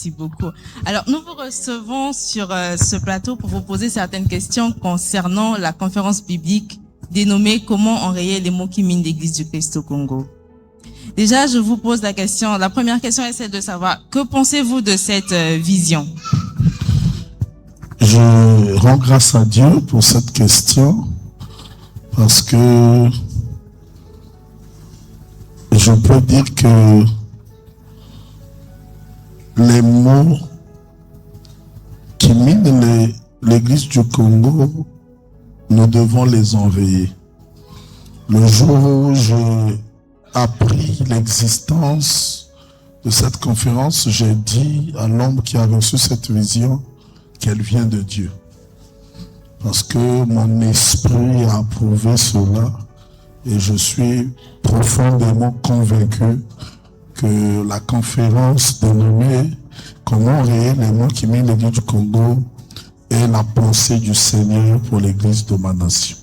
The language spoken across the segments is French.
Merci beaucoup. Alors, nous vous recevons sur ce plateau pour vous poser certaines questions concernant la conférence biblique dénommée « Comment enrayer les maux qui minent l'Église du Christ au Congo ». Déjà, je vous pose la question. La première question est celle de savoir, que pensez-vous de cette vision? Je rends grâce à Dieu pour cette question parce que je peux dire que les maux qui minent l'Église du Congo, nous devons les enrayer. Le jour où j'ai appris l'existence de cette conférence, j'ai dit à l'homme qui a reçu cette vision qu'elle vient de Dieu. Parce que mon esprit a approuvé cela et je suis profondément convaincu que la conférence dénommée « Comment enrayer les maux qui minent l'Église du Congo » est la pensée du Seigneur pour l'Église de ma nation.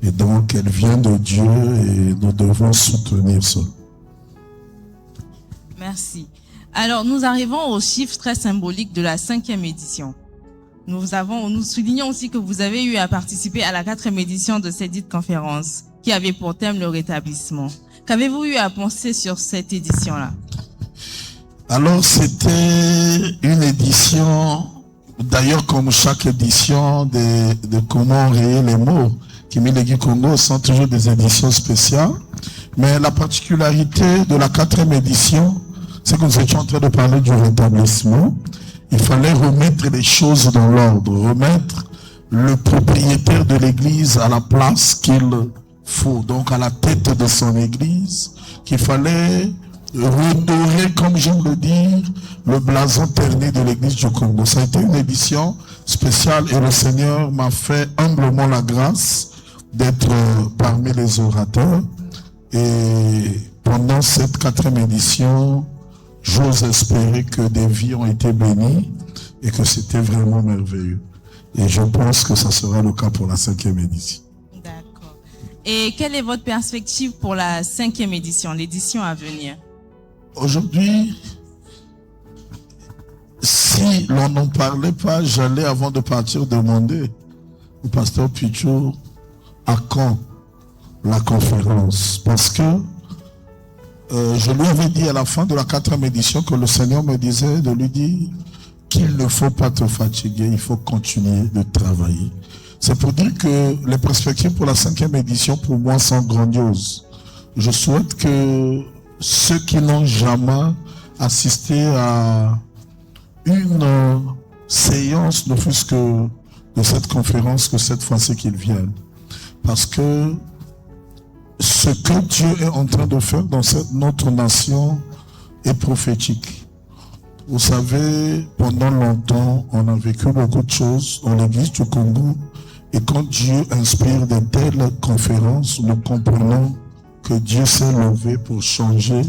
Et donc, elle vient de Dieu et nous devons soutenir cela. Merci. Alors, nous arrivons au chiffre très symbolique de la 5e édition. Nous soulignons aussi que vous avez eu à participer à la 4e édition de cette dite conférence, qui avait pour thème le rétablissement. Qu'avez-vous eu à penser sur cette édition-là? Alors, c'était une édition, d'ailleurs comme chaque édition de Comment enrayer les maux qui met l'Église du Congo, sont toujours des éditions spéciales. Mais la particularité de la 4e édition, c'est que nous étions en train de parler du rétablissement. Il fallait remettre les choses dans l'ordre, remettre le propriétaire de l'église à la place qu'il faut, donc à la tête de son église, qu'il fallait redorer, comme j'aime le dire, le blason terni de l'église du Congo. Ça a été une édition spéciale et le Seigneur m'a fait humblement la grâce d'être parmi les orateurs. Et pendant cette 4e édition, j'ose espérer que des vies ont été bénies et que c'était vraiment merveilleux. Et je pense que ça sera le cas pour la 5e édition. D'accord. Et quelle est votre perspective pour la 5e édition, l'édition à venir? Aujourd'hui, si l'on n'en parlait pas, j'allais avant de partir demander au pasteur Pichot à quand la conférence. Parce que je lui avais dit à la fin de la 4e édition que le Seigneur me disait de lui dire qu'il ne faut pas te fatiguer, il faut continuer de travailler. C'est pour dire que les perspectives pour la 5e édition pour moi sont grandioses. Je souhaite que ceux qui n'ont jamais assisté à une séance, ne fût-ce que de cette conférence, que cette fois-ci qu'ils viennent. Parce que ce que Dieu est en train de faire dans notre nation est prophétique. Vous savez, pendant longtemps, on a vécu beaucoup de choses dans l'église du Congo. Et quand Dieu inspire de telles conférences, nous comprenons que Dieu s'est levé pour changer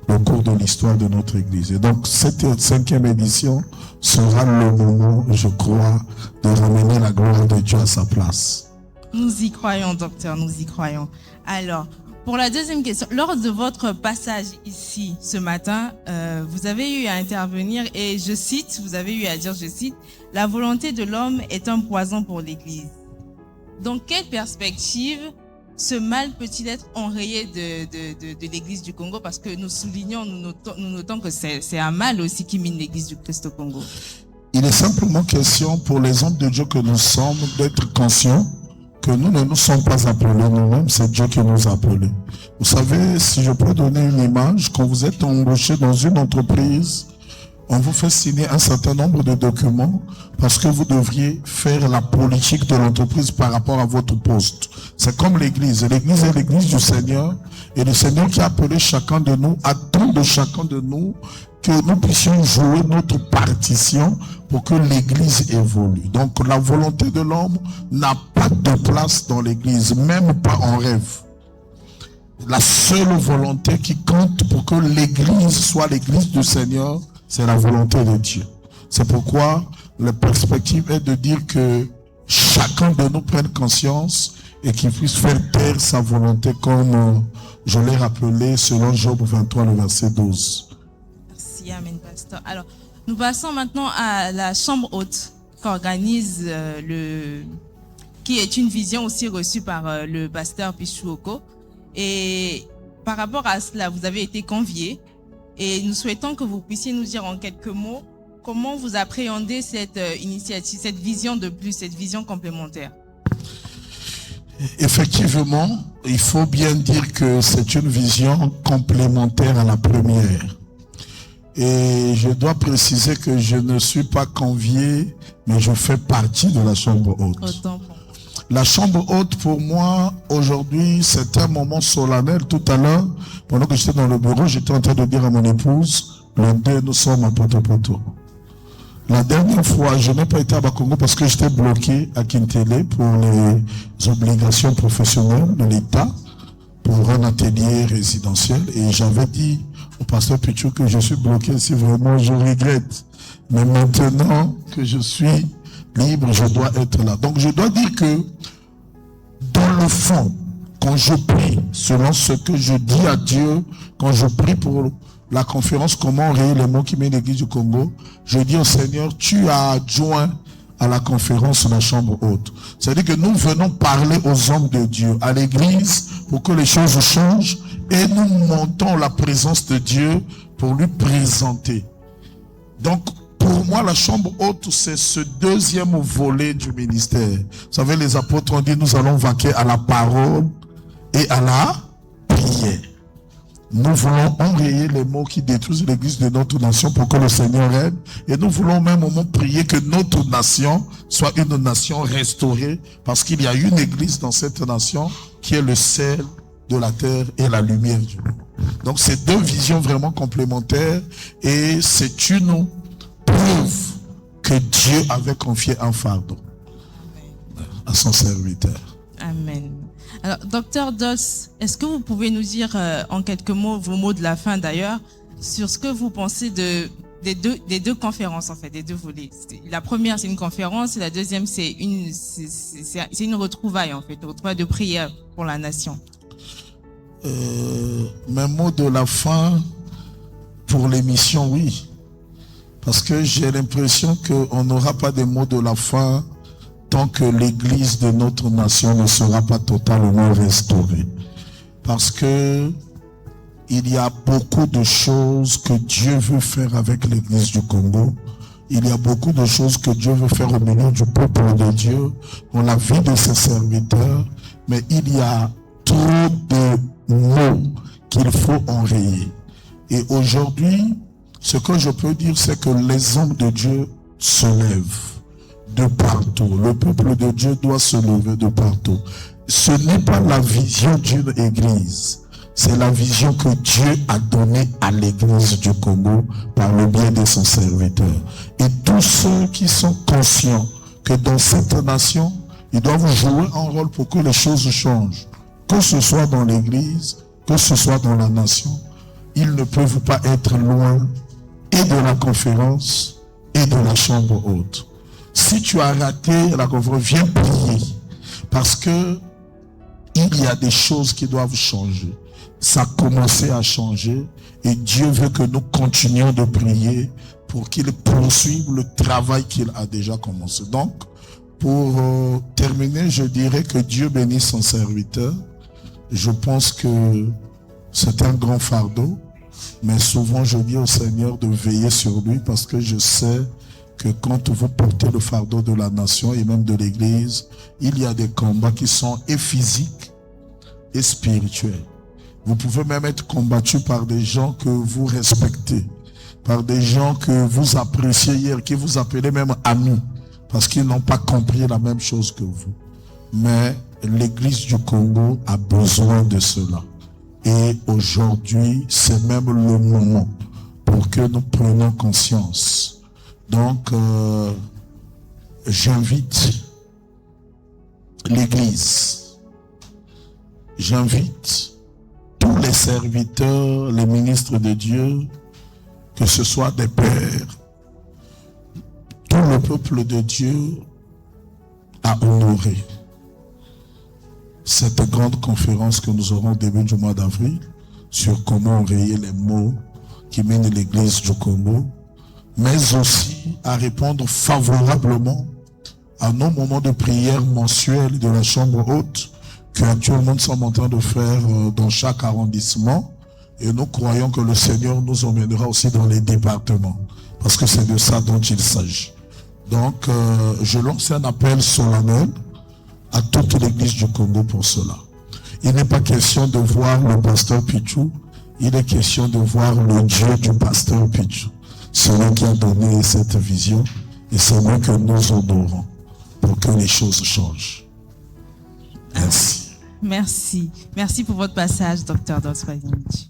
le cours de l'histoire de notre église. Et donc, cette 5e édition sera le moment, je crois, de ramener la gloire de Dieu à sa place. Nous y croyons, docteur, nous y croyons. Alors, pour la deuxième question, lors de votre passage ici ce matin, vous avez eu à intervenir et je cite, vous avez eu à dire, je cite, « La volonté de l'homme est un poison pour l'Église ». Dans quelle perspective ce mal peut-il être enrayé de l'Église du Congo? Parce que nous soulignons, nous notons que c'est un mal aussi qui mine l'Église du Christ au Congo. Il est simplement question pour les hommes de Dieu que nous sommes d'être conscients que nous ne nous sommes pas appelés nous-mêmes, c'est Dieu qui nous a appelés. Vous savez, si je peux donner une image, quand vous êtes embauché dans une entreprise, on vous fait signer un certain nombre de documents parce que vous devriez faire la politique de l'entreprise par rapport à votre poste. C'est comme l'église. L'église est l'église du Seigneur et le Seigneur qui a appelé chacun de nous attend de chacun de nous que nous puissions jouer notre partition pour que l'église évolue. Donc la volonté de l'homme n'a pas de place dans l'église, même pas en rêve. La seule volonté qui compte pour que l'église soit l'église du Seigneur, c'est la volonté de Dieu. C'est pourquoi la perspective est de dire que chacun de nous prenne conscience et qu'il puisse faire taire sa volonté comme je l'ai rappelé selon Job 23, le verset 12. Merci, amen, pasteur. Alors, Nous passons maintenant à la chambre haute qu'organise qui est une vision aussi reçue par le pasteur Pichuoko. Et par rapport à cela, vous avez été conviés et nous souhaitons que vous puissiez nous dire en quelques mots comment vous appréhendez cette initiative, cette vision de plus, cette vision complémentaire. Effectivement, il faut bien dire que c'est une vision complémentaire à la première. Et je dois préciser que je ne suis pas convié, mais je fais partie de la chambre haute. La chambre haute, pour moi, aujourd'hui, c'est un moment solennel. Tout à l'heure, pendant que j'étais dans le bureau, j'étais en train de dire à mon épouse, les deux, nous sommes à Poto-Poto. La dernière fois, je n'ai pas été à Bakongo parce que j'étais bloqué à Kintele pour les obligations professionnelles de l'État, pour un atelier résidentiel. Et j'avais dit au pasteur Pichou que je suis bloqué, si vraiment je regrette. Mais maintenant que je suis libre, je dois être là. Donc je dois dire que dans le fond, quand je prie, selon ce que je dis à Dieu, quand je prie pour la conférence Comment enrayer les mots qui mènent l'Église du Congo, je dis au Seigneur, tu as adjoint à la conférence la chambre haute. C'est-à-dire que nous venons parler aux hommes de Dieu, à l'Église, pour que les choses changent, et nous montons la présence de Dieu pour lui présenter. Donc, pour moi, la chambre haute, c'est ce deuxième volet du ministère. Vous savez, les apôtres ont dit, nous allons vaquer à la parole et à la prière. Nous voulons enrayer les mots qui détruisent l'église de notre nation pour que le Seigneur règne. Et nous voulons même au moment prier que notre nation soit une nation restaurée, parce qu'il y a une église dans cette nation qui est le sel de la terre et la lumière du monde. Donc c'est deux visions vraiment complémentaires et c'est une preuve que Dieu avait confié un fardeau à son serviteur. Amen. Alors, Docteur Doss, est-ce que vous pouvez nous dire en quelques mots, vos mots de la fin d'ailleurs, sur ce que vous pensez des deux conférences, en fait, des deux volets. La première, c'est une conférence, et la deuxième, c'est une retrouvaille, en fait, une retrouvaille de prière pour la nation. Mes mots de la fin pour l'émission, oui. Parce que j'ai l'impression qu'on n'aura pas de mots de la fin tant que l'église de notre nation ne sera pas totalement restaurée. Parce que il y a beaucoup de choses que Dieu veut faire avec l'église du Congo. Il y a beaucoup de choses que Dieu veut faire au milieu du peuple de Dieu, dans la vie de ses serviteurs. Mais il y a trop de mots qu'il faut enrayer. Et aujourd'hui, ce que je peux dire, c'est que les hommes de Dieu se lèvent de partout. Le peuple de Dieu doit se lever de partout. Ce n'est pas la vision d'une église. C'est la vision que Dieu a donnée à l'église du Congo par le biais de son serviteur. Et tous ceux qui sont conscients que dans cette nation, ils doivent jouer un rôle pour que les choses changent. Que ce soit dans l'église, que ce soit dans la nation, ils ne peuvent pas être loin et de la conférence et de la chambre haute. Si tu as raté la conférence, viens prier. Parce que il y a des choses qui doivent changer. Ça a commencé à changer et Dieu veut que nous continuions de prier pour qu'il poursuive le travail qu'il a déjà commencé. Donc, pour terminer, je dirais que Dieu bénisse son serviteur. Je pense que c'est un grand fardeau, mais souvent je dis au Seigneur de veiller sur lui parce que je sais que quand vous portez le fardeau de la nation et même de l'église, il y a des combats qui sont et physiques et spirituels. Vous pouvez même être combattu par des gens que vous respectez, par des gens que vous appréciez hier, qui vous appelaient même amis, parce qu'ils n'ont pas compris la même chose que vous. Mais l'église du Congo a besoin de cela. Et aujourd'hui, c'est même le moment pour que nous prenions conscience. Donc, j'invite l'église, j'invite tous les serviteurs, les ministres de Dieu, que ce soit des pères, tout le peuple de Dieu à honorer cette grande conférence que nous aurons au début du mois d'avril sur comment enrayer les maux qui mènent l'église du Congo. mais aussi à répondre favorablement à nos moments de prière mensuels de la chambre haute que actuellement nous sommes en train de faire dans chaque arrondissement. Et nous croyons que le Seigneur nous emmènera aussi dans les départements, parce que c'est de ça dont il s'agit. Donc, je lance un appel solennel à toute l'église du Congo pour cela. Il n'est pas question de voir le pasteur Pichou, il est question de voir le Dieu du pasteur Pichou, celui qui a donné cette vision, et c'est lui que nous honorons pour que les choses changent. Merci. Merci. Merci pour votre passage, Dr. Dotswazimich.